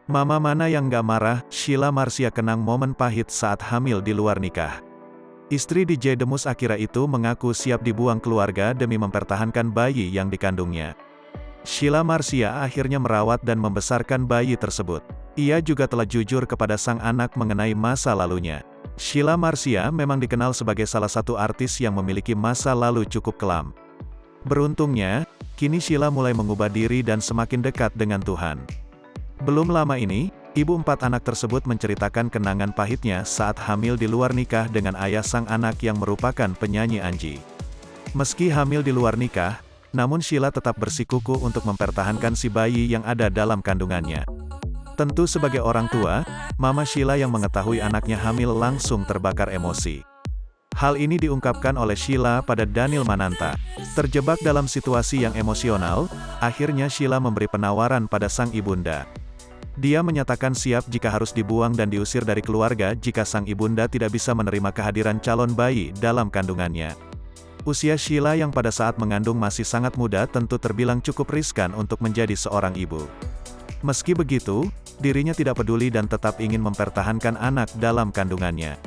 Mama mana yang gak marah, Sheila Marcia kenang momen pahit saat hamil di luar nikah. Istri DJ Demus Akira itu mengaku siap dibuang keluarga demi mempertahankan bayi yang dikandungnya. Sheila Marcia akhirnya merawat dan membesarkan bayi tersebut. Ia juga telah jujur kepada sang anak mengenai masa lalunya. Sheila Marcia memang dikenal sebagai salah satu artis yang memiliki masa lalu cukup kelam. Beruntungnya, kini Sheila mulai mengubah diri dan semakin dekat dengan Tuhan. Belum lama ini, ibu 4 anak tersebut menceritakan kenangan pahitnya saat hamil di luar nikah dengan ayah sang anak yang merupakan penyanyi Anji. Meski hamil di luar nikah, namun Sheila tetap bersikukuh untuk mempertahankan si bayi yang ada dalam kandungannya. Tentu sebagai orang tua, Mama Sheila yang mengetahui anaknya hamil langsung terbakar emosi. Hal ini diungkapkan oleh Sheila pada Daniel Mananta. Terjebak dalam situasi yang emosional, akhirnya Sheila memberi penawaran pada sang ibunda. Dia menyatakan siap jika harus dibuang dan diusir dari keluarga jika sang ibunda tidak bisa menerima kehadiran calon bayi dalam kandungannya. Usia Sheila yang pada saat mengandung masih sangat muda tentu terbilang cukup riskan untuk menjadi seorang ibu. Meski begitu, dirinya tidak peduli dan tetap ingin mempertahankan anak dalam kandungannya.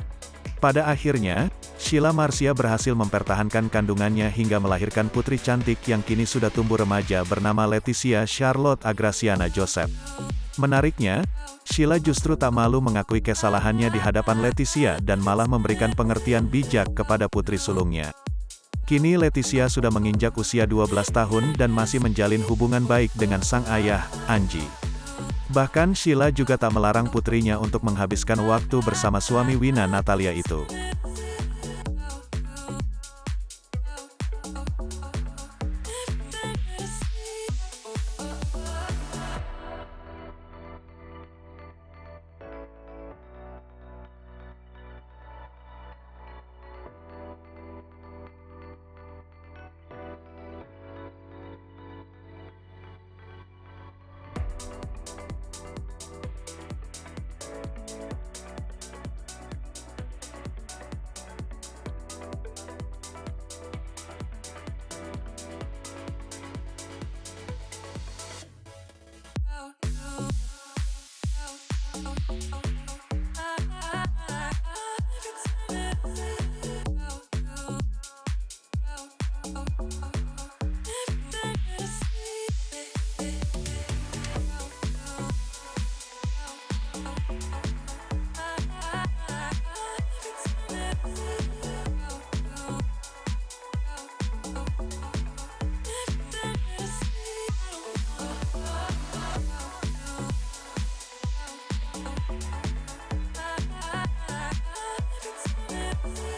Pada akhirnya, Sheila Marcia berhasil mempertahankan kandungannya hingga melahirkan putri cantik yang kini sudah tumbuh remaja bernama Leticia Charlotte Agraciana Joseph. Menariknya, Sheila justru tak malu mengakui kesalahannya di hadapan Leticia dan malah memberikan pengertian bijak kepada putri sulungnya. Kini Leticia sudah menginjak usia 12 tahun dan masih menjalin hubungan baik dengan sang ayah, Anji. Bahkan Sheila juga tak melarang putrinya untuk menghabiskan waktu bersama suami Wina Natalia itu.